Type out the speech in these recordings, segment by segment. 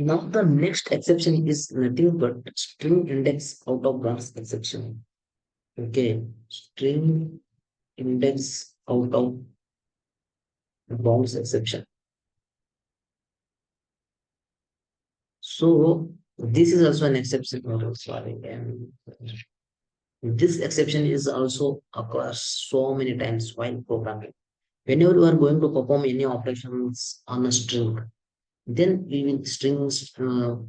Now the next exception is nothing but string index out of bounds exception. Okay, string index out of bounds exception. So this is also an exception. Oh, sorry, and this exception is also occurs so many times while programming. Whenever you are going to perform any operations on a string, then we will string before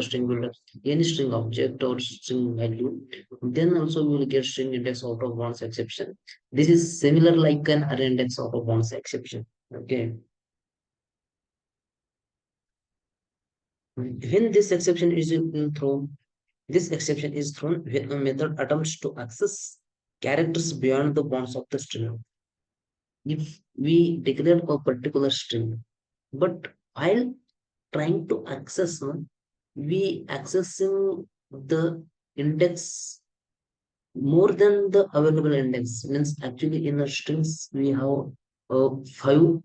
string builder, any string object or string value. Then also we will get string index out of bounds exception. This is similar like an array index out of bounds exception. Okay. When this exception is thrown, this exception is thrown when a method attempts to access characters beyond the bounds of the string. If we declare a particular string, but while trying to access, we accessing the index more than the available index. Means actually in the strings we have five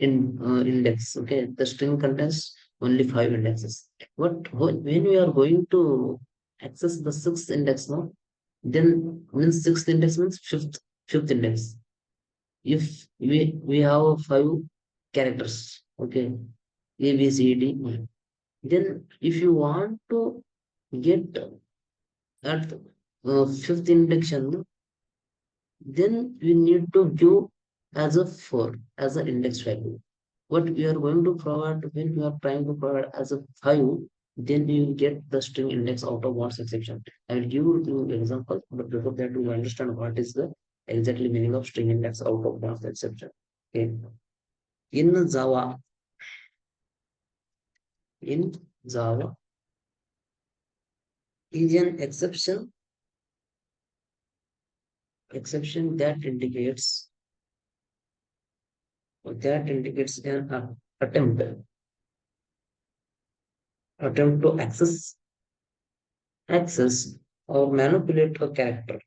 index. Okay, the string contains only five indexes. But when we are going to access the sixth index now, then means sixth index means fifth index. If we have five characters, okay, A B C D, then if you want to get at fifth index, then we need to give as a 4 as an index value. What we are going to provide when we are trying to provide as a 5, then we will get the string index out of bounds exception. I will give you example, but before that we understand what is the exactly meaning of string index out of bounds exception. Okay. In Java, in Java is an exception that indicates an attempt to access or manipulate a character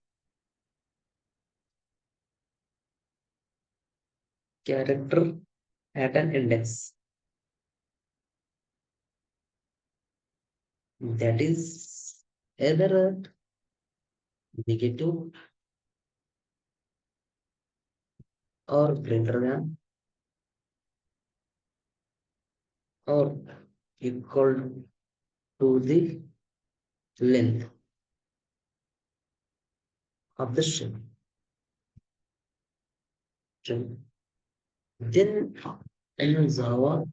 at an index that is either a negative or greater than or equal to the length of the string. Then in Java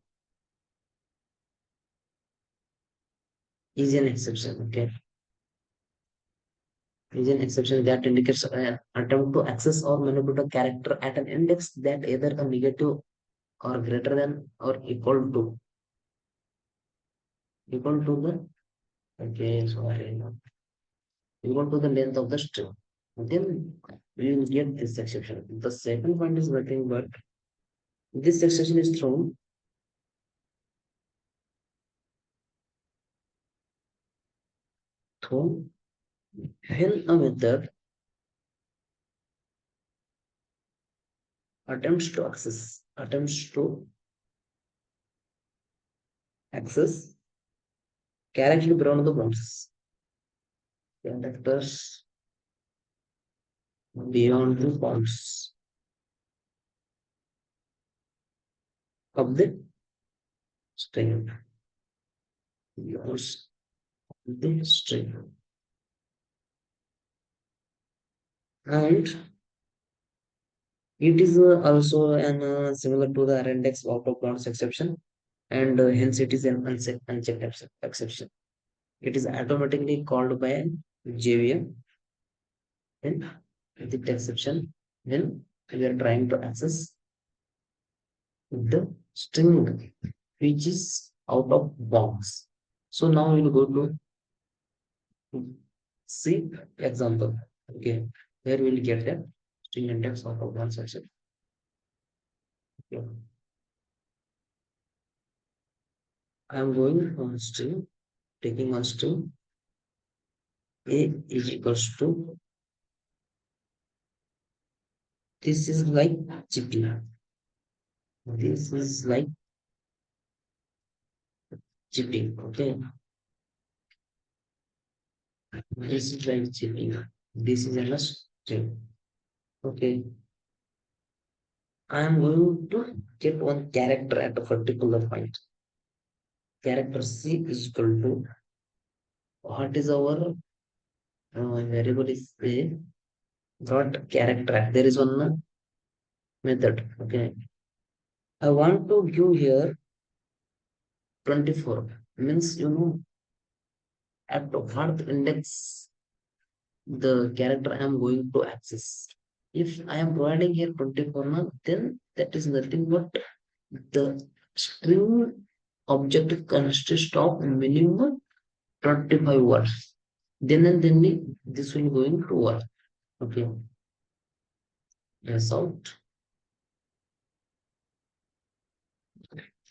is an exception. Okay, is an exception that indicates an attempt to access or manipulate a character at an index that either a negative or greater than or equal to the okay sorry no, equal to the length of the string. Then we will get this exception. The second point is nothing but this exception is thrown when a method attempts to access character beyond the bounds. Characters beyond the bounds of the string. Beyond the string. And it is also an similar to the index out of bounds exception, and hence it is an unchecked exception. It is automatically called by an JVM in the exception when we are trying to access the string which is out of bounds. So now we'll go to see example. Okay, where we'll get the string index out of bounds exception. Okay. I am going on string, taking on string A is equals to this is like GP. This is like cheating. Okay, this is like cheating. This is a string. Okay, I am going to get one character at a particular point. Character C is equal to what is our variable is A dot character. There is one method. Okay, I want to give here 24 means at what index the character I am going to access. If I am providing here 24 now, then that is nothing but the string object consists of minimum 25 words. Then and then this will going to work. Okay, yes out.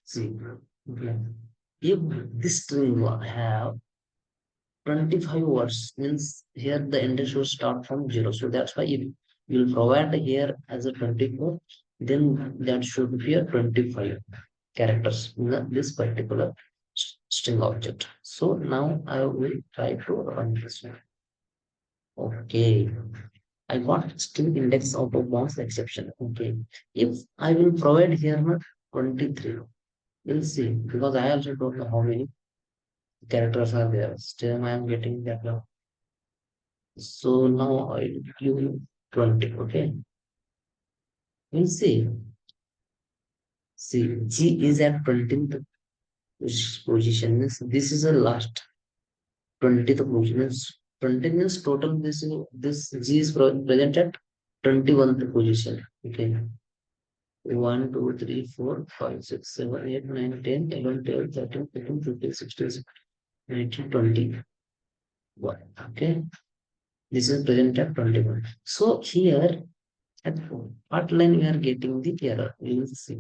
See, okay. If this string will have 25 words means here the index should start from 0. So that's why if you'll provide here as a 24, then that should be a 25 characters in this particular string object. So now I will try to run this one. Okay, I got string index out of bounds exception. Okay, if I will provide here 23, we'll see because I also don't know how many characters are there. Still, I am getting that now. So now I give 20. Okay, we'll see. See, G is at 20th position. Means this is the last 20th position. Means 20 means total. This G is present at 21st position. Okay. 1, 2, 3, 4, 5, 6, 7, 8, 9, 10, 11, 12, 13, 14, 15, 16, 17, 19, 20. Okay. This is present at 21. So here at what line we are getting the error? We will see.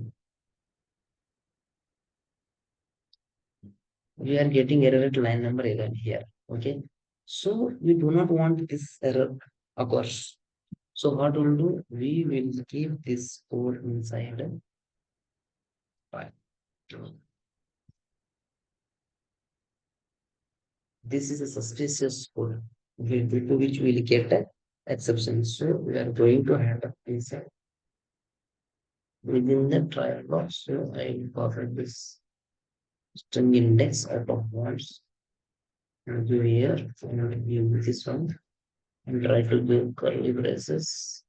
We are getting error at line number 11 here. Okay. So we do not want this error occurs. So what we'll do? We will keep this code inside a file. This is a suspicious code due to which we will get an exception. So we are going to handle inside within the trial box. So I will perfect this string index out of words and give here and give this one and try to give curly braces.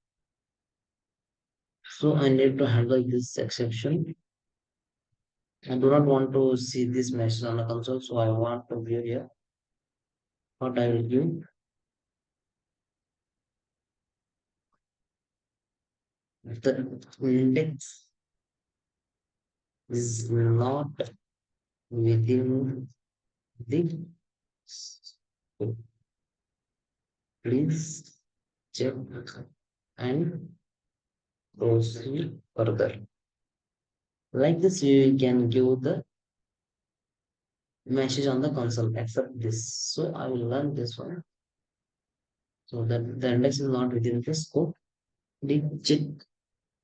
So I need to handle this exception. I do not want to see this message on the console, so I want to view here what I will give. The index is not within the scope. Please check and proceed further. Like this, you can give the message on the console, except this. So I will learn this one. So that the index is not within the scope. Please check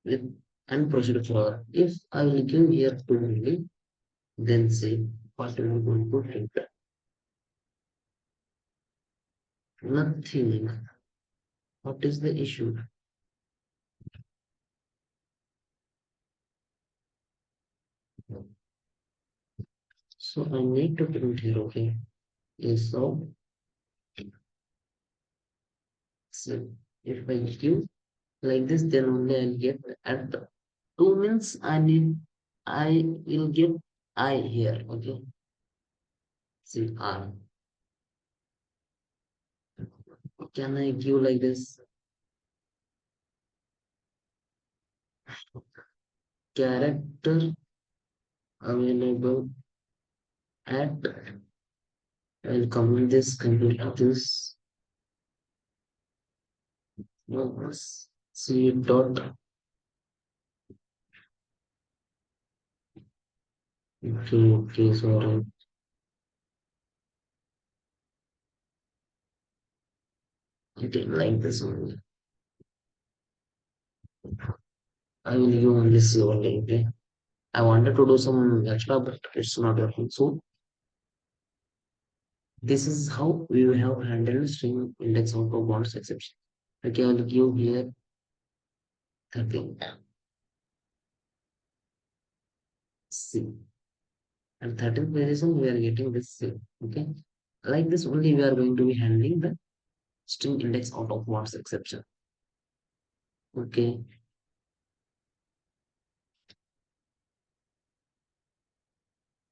with and proceed further. If I will give here to only, then say what will be going to print. Nothing. What is the issue? So I need to print here, okay? Yes, so if I give like this, then only I'll get at the 2 means I will get I here, okay? See R. Can I give like this? Character available at I'll comment this complete this no, C dot okay, sorry. Okay, like this only. I will give only C only, okay? I wanted to do some extra, but it's not working. So This is how we have handled string index auto bounds exception. Okay, I'll give here 13 C, and 13th position we are getting this C. Okay, like this only we are going to be handling the string index out of bounds exception. Okay,